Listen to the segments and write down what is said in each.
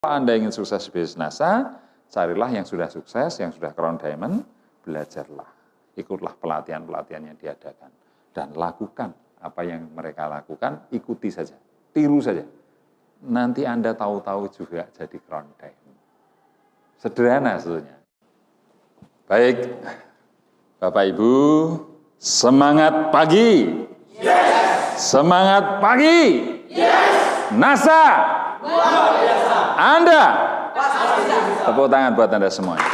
Kalau Anda ingin sukses di bisnis NASA, carilah yang sudah sukses, yang sudah crown diamond, belajarlah. Ikutlah pelatihan-pelatihan yang diadakan. Dan lakukan apa yang mereka lakukan, ikuti saja, tiru saja. Nanti Anda tahu-tahu juga jadi crown diamond. Sederhana sebetulnya. Baik, Bapak Ibu, semangat pagi. Yes. Semangat pagi. Yes. NASA. Luar biasa. Anda. Tepuk tangan buat Anda semuanya.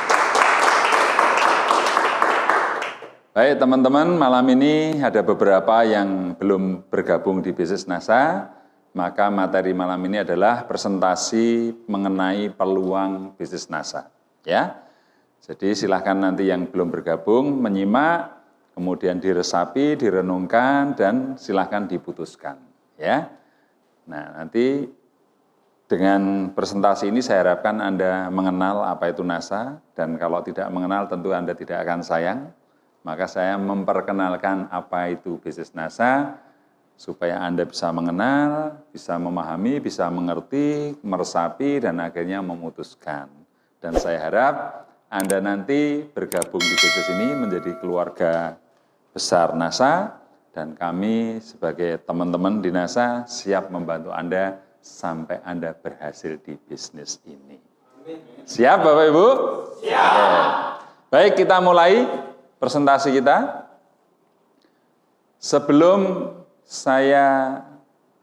Baik teman-teman, malam ini ada beberapa yang belum bergabung di bisnis NASA, maka materi malam ini adalah presentasi mengenai peluang bisnis NASA. Ya, jadi silahkan nanti yang belum bergabung menyimak, kemudian diresapi, direnungkan, dan silahkan diputuskan. Ya, nah nanti dengan presentasi ini saya harapkan Anda mengenal apa itu NASA, dan kalau tidak mengenal tentu Anda tidak akan sayang. Maka saya memperkenalkan apa itu bisnis NASA, supaya Anda bisa mengenal, bisa memahami, bisa mengerti, meresapi, dan akhirnya memutuskan. Dan saya harap Anda nanti bergabung di bisnis ini menjadi keluarga besar NASA, dan kami sebagai teman-teman di NASA siap membantu Anda sampai Anda berhasil di bisnis ini. Siap Bapak Ibu? Siap. Oke. Baik, kita mulai presentasi kita. Sebelum saya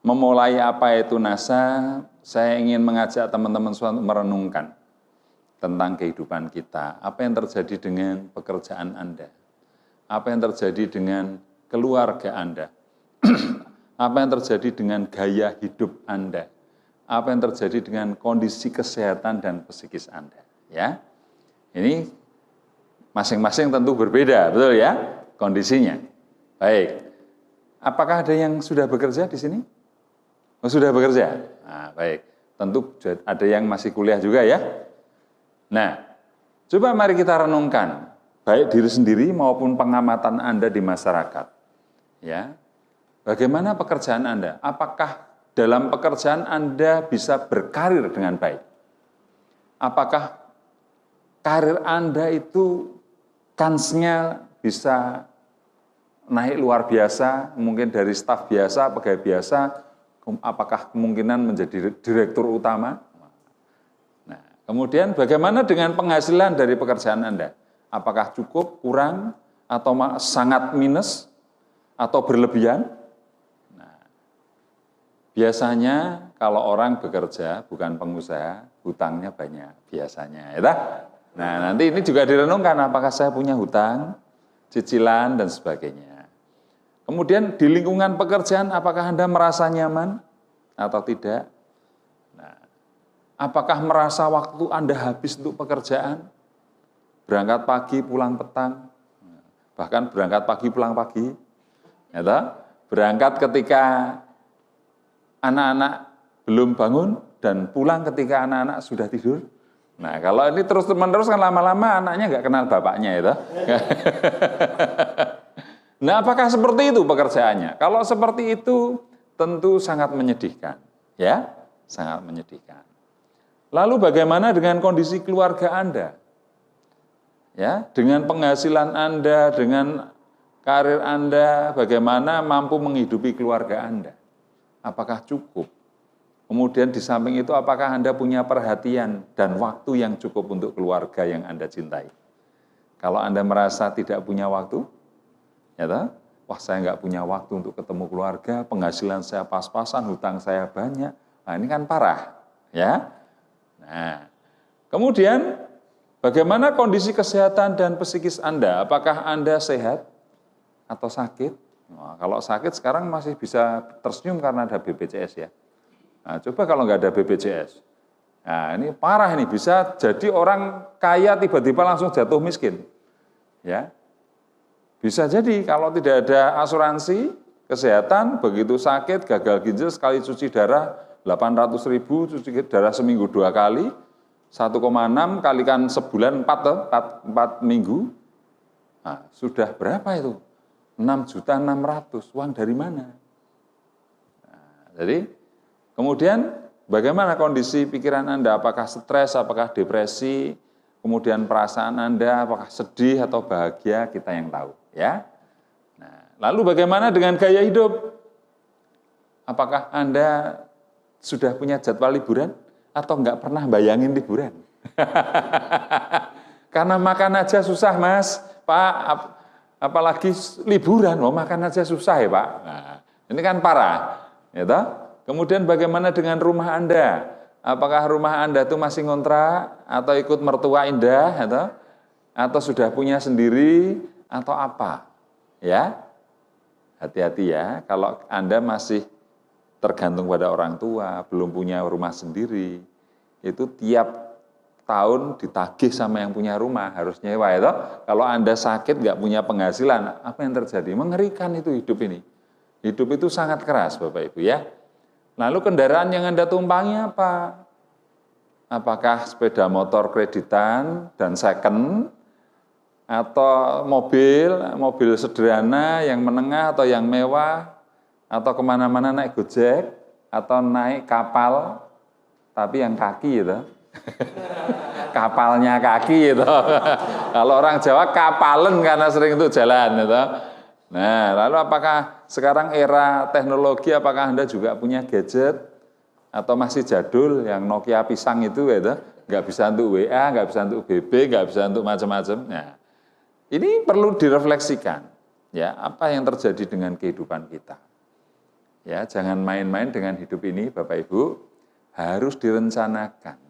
memulai apa itu NASA, saya ingin mengajak teman-teman semua merenungkan tentang kehidupan kita. Apa yang terjadi dengan pekerjaan Anda? Apa yang terjadi dengan keluarga Anda? Apa yang terjadi dengan gaya hidup Anda? Apa yang terjadi dengan kondisi kesehatan dan psikis Anda? Ya, ini masing-masing tentu berbeda, betul ya, kondisinya. Baik, apakah ada yang sudah bekerja di sini? Oh, sudah bekerja? Nah, baik, tentu ada yang masih kuliah juga ya. Nah, coba mari kita renungkan, baik diri sendiri maupun pengamatan Anda di masyarakat. Ya, bagaimana pekerjaan Anda? Apakah dalam pekerjaan Anda bisa berkarir dengan baik? Apakah karir Anda itu kansnya bisa naik luar biasa, mungkin dari staf biasa, pegawai biasa, apakah kemungkinan menjadi direktur utama? Nah, kemudian bagaimana dengan penghasilan dari pekerjaan Anda? Apakah cukup, kurang, atau sangat minus, atau berlebihan? Nah, biasanya kalau orang bekerja, bukan pengusaha, hutangnya banyak, biasanya. Ya? Nah, nanti ini juga direnungkan, apakah saya punya hutang, cicilan, dan sebagainya. Kemudian di lingkungan pekerjaan, apakah Anda merasa nyaman atau tidak? Nah, apakah merasa waktu Anda habis untuk pekerjaan? Berangkat pagi, pulang petang, bahkan berangkat pagi, pulang pagi. Ya, berangkat ketika anak-anak belum bangun, dan pulang ketika anak-anak sudah tidur. Nah, kalau ini terus-menerus kan lama-lama anaknya nggak kenal bapaknya itu. Nah, apakah seperti itu pekerjaannya? Kalau seperti itu tentu sangat menyedihkan, ya, sangat menyedihkan. Lalu bagaimana dengan kondisi keluarga Anda? Ya, dengan penghasilan Anda, dengan karir Anda, bagaimana mampu menghidupi keluarga Anda? Apakah cukup? Kemudian di samping itu apakah Anda punya perhatian dan waktu yang cukup untuk keluarga yang Anda cintai? Kalau Anda merasa tidak punya waktu, ya toh? Wah, saya nggak punya waktu untuk ketemu keluarga, penghasilan saya pas-pasan, hutang saya banyak. Nah, ini kan parah, ya. Nah, kemudian bagaimana kondisi kesehatan dan psikis Anda? Apakah Anda sehat atau sakit? Nah, kalau sakit sekarang masih bisa tersenyum karena ada BPJS ya. Nah, coba kalau nggak ada BPJS, nah ini parah, ini bisa jadi orang kaya tiba-tiba langsung jatuh miskin, ya. Bisa jadi kalau tidak ada asuransi kesehatan, begitu sakit, gagal ginjal, sekali cuci darah 800.000, cuci darah seminggu 2 kali, 1,6 kalikan sebulan 4 minggu, nah, sudah berapa itu? 6.600.000, uang dari mana? Nah, jadi kemudian Bagaimana kondisi pikiran Anda? Apakah stres, apakah depresi, kemudian perasaan Anda, apakah sedih atau bahagia, kita yang tahu. Ya. Nah, lalu bagaimana dengan gaya hidup? Apakah Anda sudah punya jadwal liburan atau nggak pernah bayangin liburan? Karena makan aja susah, Mas. Pak, apalagi liburan, makan aja susah ya, Pak. Nah, ini kan parah. Ya toh? Kemudian bagaimana dengan rumah Anda? Apakah rumah Anda itu masih ngontrak atau ikut mertua indah atau sudah punya sendiri atau apa? Ya. Hati-hati ya, kalau Anda masih tergantung pada orang tua, belum punya rumah sendiri, itu tiap tahun ditagih sama yang punya rumah, harus nyewa ya toh. Kalau Anda sakit nggak punya penghasilan, apa yang terjadi? Mengerikan itu hidup ini. Hidup itu sangat keras Bapak Ibu ya. Lalu kendaraan yang Anda tumpangi apa? Apakah sepeda motor kreditan dan second, atau mobil sederhana yang menengah atau yang mewah, atau kemana-mana naik Gojek, atau naik kapal, tapi yang kaki gitu. Kapalnya kaki gitu. Kalau orang Jawa kapalen karena sering itu jalan gitu. Nah, lalu apakah sekarang era teknologi, apakah Anda juga punya gadget atau masih jadul yang Nokia pisang itu gitu, nggak bisa untuk WA, nggak bisa untuk BB, nggak bisa untuk macam-macam. Nah, ini perlu direfleksikan, ya apa yang terjadi dengan kehidupan kita. Ya, jangan main-main dengan hidup ini, Bapak Ibu, harus direncanakan,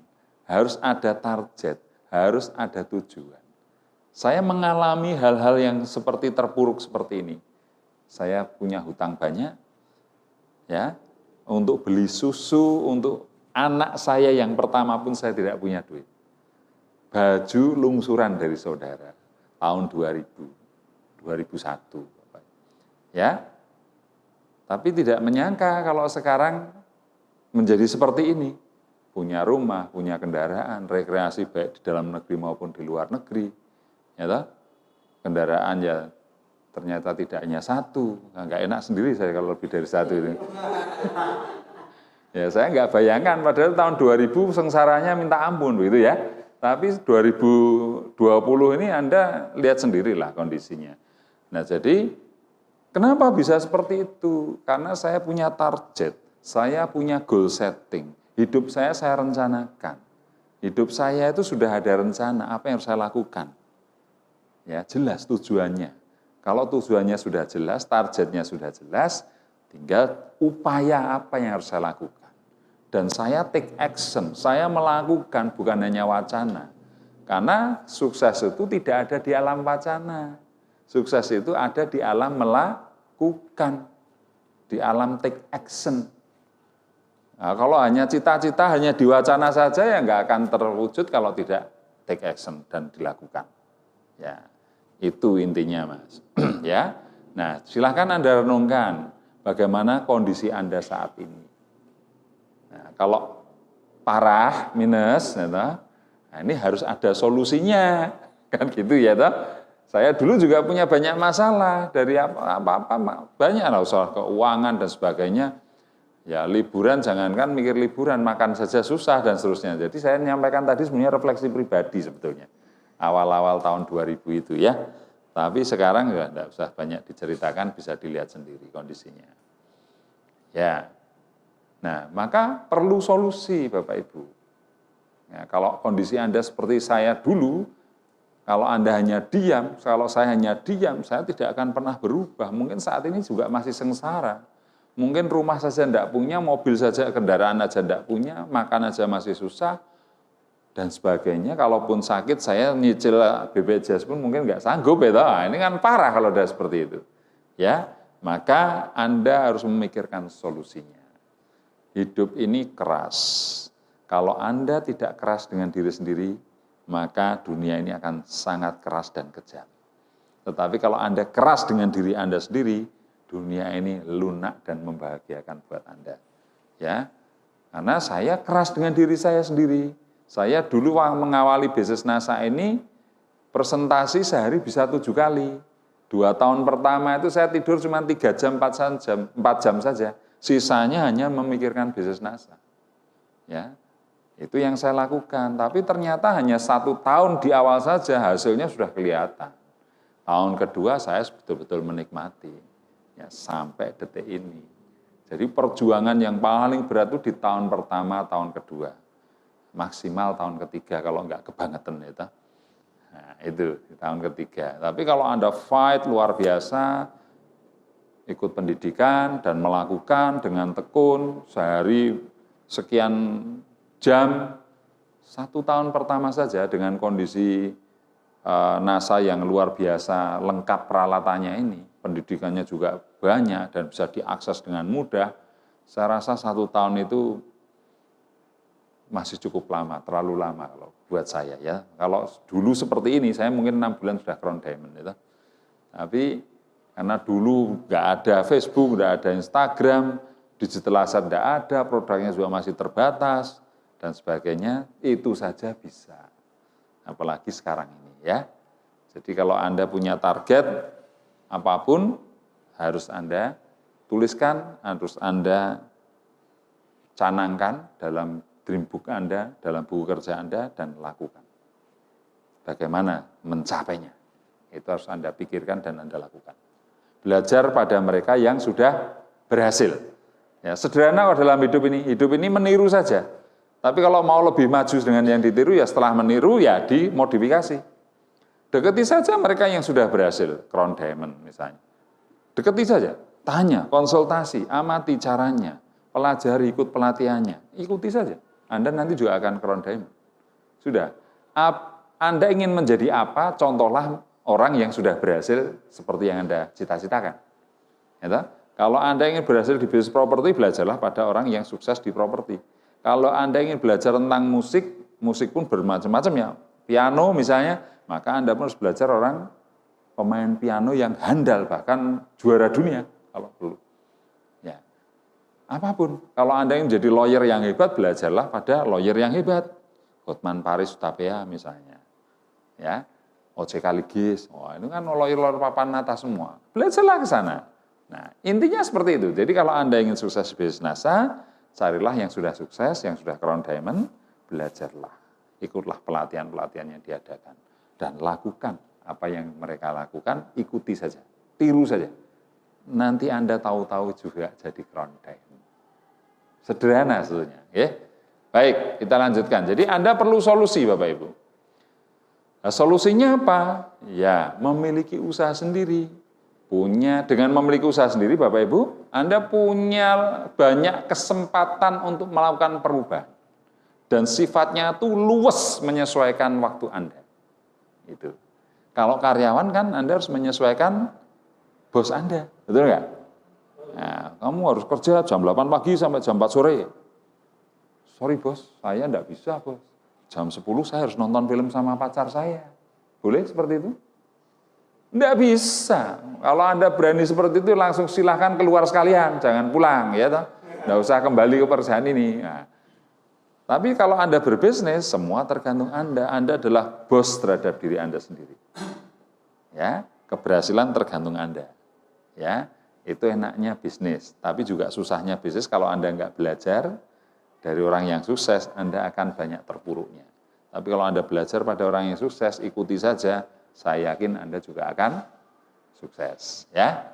harus ada target, harus ada tujuan. Saya mengalami hal-hal yang seperti terpuruk seperti ini. Saya punya hutang banyak, ya, untuk beli susu untuk anak saya yang pertama pun saya tidak punya duit. Baju lungsuran dari saudara tahun 2001, ya. Tapi tidak menyangka kalau sekarang menjadi seperti ini. Punya rumah, punya kendaraan, rekreasi baik di dalam negeri maupun di luar negeri. Ya toh? Kendaraan ya ternyata tidak hanya satu, nggak enak sendiri saya kalau lebih dari satu itu. Ya saya nggak bayangkan, padahal tahun 2000 sengsaranya minta ampun begitu ya. Tapi 2020 ini Anda lihat sendirilah kondisinya. Nah jadi kenapa bisa seperti itu? Karena saya punya target, saya punya goal setting, hidup saya rencanakan. Hidup saya itu sudah ada rencana apa yang harus saya lakukan. Ya, jelas tujuannya. Kalau tujuannya sudah jelas, targetnya sudah jelas, tinggal upaya apa yang harus saya lakukan. Dan saya take action, saya melakukan bukan hanya wacana. Karena sukses itu tidak ada di alam wacana. Sukses itu ada di alam melakukan, di alam take action. Nah, kalau hanya cita-cita, hanya di wacana saja ya nggak akan terwujud kalau tidak take action dan dilakukan. Ya. Itu intinya, Mas. Ya. Nah, silahkan Anda renungkan bagaimana kondisi Anda saat ini. Nah, kalau parah, minus, nah ini harus ada solusinya. Kan gitu ya, toh? Saya dulu juga punya banyak masalah dari apa-apa banyak lah soal keuangan dan sebagainya. Ya, liburan jangankan mikir liburan, makan saja susah dan seterusnya. Jadi saya menyampaikan tadi sebenarnya refleksi pribadi sebetulnya. Awal-awal tahun 2000 itu ya. Tapi sekarang ya enggak usah banyak diceritakan, bisa dilihat sendiri kondisinya. Ya. Nah, maka perlu solusi Bapak Ibu. Ya, kalau kondisi Anda seperti saya dulu, kalau Anda hanya diam, kalau saya hanya diam, saya tidak akan pernah berubah. Mungkin saat ini juga masih sengsara. Mungkin rumah saja enggak punya, mobil saja, kendaraan aja enggak punya, makan aja masih susah, dan sebagainya. Kalaupun sakit, saya nyicil BPJS pun mungkin nggak sanggup ya. Nah, ini kan parah kalau udah seperti itu. Ya, maka Anda harus memikirkan solusinya. Hidup ini keras. Kalau Anda tidak keras dengan diri sendiri, maka dunia ini akan sangat keras dan kejam. Tetapi kalau Anda keras dengan diri Anda sendiri, dunia ini lunak dan membahagiakan buat Anda. Ya, karena saya keras dengan diri saya sendiri. Saya dulu mengawali bisnis NASA ini, presentasi sehari bisa 7 kali. 2 tahun pertama itu saya tidur cuma 3 jam, 4 jam saja. Sisanya hanya memikirkan bisnis NASA. Ya, itu yang saya lakukan. Tapi ternyata hanya 1 tahun di awal saja hasilnya sudah kelihatan. Tahun kedua saya betul-betul menikmati, ya, sampai detik ini. Jadi perjuangan yang paling berat itu di tahun pertama, tahun kedua. Maksimal tahun ketiga kalau enggak kebangetan itu. Nah, itu di tahun ketiga. Tapi kalau Anda fight luar biasa, ikut pendidikan dan melakukan dengan tekun sehari sekian jam, 1 tahun pertama saja dengan kondisi NASA yang luar biasa lengkap peralatannya ini, pendidikannya juga banyak dan bisa diakses dengan mudah. Saya rasa 1 tahun itu masih cukup lama, terlalu lama kalau buat saya ya. Kalau dulu seperti ini, saya mungkin 6 bulan sudah crown diamond itu. Tapi karena dulu nggak ada Facebook, nggak ada Instagram, digital asset nggak ada, produknya juga masih terbatas dan sebagainya, itu saja bisa. Apalagi sekarang ini ya. Jadi kalau Anda punya target apapun, harus Anda tuliskan, harus Anda canangkan dalam dream book Anda, dalam buku kerja Anda, dan lakukan. Bagaimana mencapainya? Itu harus Anda pikirkan dan Anda lakukan. Belajar pada mereka yang sudah berhasil. Ya, sederhana kalau dalam hidup ini meniru saja. Tapi kalau mau lebih maju dengan yang ditiru, ya setelah meniru, ya dimodifikasi. Deketi saja mereka yang sudah berhasil, crown diamond misalnya. Deketi saja, tanya, konsultasi, amati caranya, pelajari, ikut pelatihannya, ikuti saja. Anda nanti juga akan crown diamond. Sudah. Anda ingin menjadi apa, contohlah orang yang sudah berhasil seperti yang Anda cita-citakan. Ya, kalau Anda ingin berhasil di bisnis properti, belajarlah pada orang yang sukses di properti. Kalau Anda ingin belajar tentang musik, musik pun bermacam-macam ya. Piano misalnya, maka Anda pun harus belajar orang pemain piano yang handal, bahkan juara dunia kalau perlu. Ya. Apapun, kalau Anda ingin menjadi lawyer yang hebat, belajarlah pada lawyer yang hebat. Hotman Paris Hutapea misalnya. Ya. OJK Ligis, itu kan lawyer-lawyer papan atas semua. Belajarlah ke sana. Nah, intinya seperti itu. Jadi kalau Anda ingin sukses di bisnis NASA, carilah yang sudah sukses, yang sudah crown diamond, belajarlah. Ikutlah pelatihan-pelatihan yang diadakan. Dan lakukan apa yang mereka lakukan, ikuti saja. Tiru saja. Nanti Anda tahu-tahu juga jadi crown diamond. Sederhana sebetulnya. Ya? Baik, kita lanjutkan. Jadi Anda perlu solusi Bapak Ibu. Nah, solusinya apa? Ya, memiliki usaha sendiri. Dengan memiliki usaha sendiri, Bapak Ibu, Anda punya banyak kesempatan untuk melakukan perubahan. Dan sifatnya itu luwes menyesuaikan waktu Anda. Itu. Kalau karyawan kan Anda harus menyesuaikan bos Anda, betul nggak? Nah, kamu harus kerja jam 8 pagi sampai jam 4 sore. Sorry bos, saya enggak bisa bos. Jam 10 saya harus nonton film sama pacar saya. Boleh seperti itu? Enggak bisa. Kalau Anda berani seperti itu langsung silahkan keluar sekalian, jangan pulang ya toh. Enggak usah kembali ke perusahaan ini. Nah, tapi kalau Anda berbisnis, semua tergantung Anda. Anda adalah bos terhadap diri Anda sendiri. Ya, keberhasilan tergantung Anda. Ya, itu enaknya bisnis. Tapi juga susahnya bisnis kalau Anda enggak belajar dari orang yang sukses, Anda akan banyak terpuruknya. Tapi kalau Anda belajar pada orang yang sukses, ikuti saja, saya yakin Anda juga akan sukses. Ya.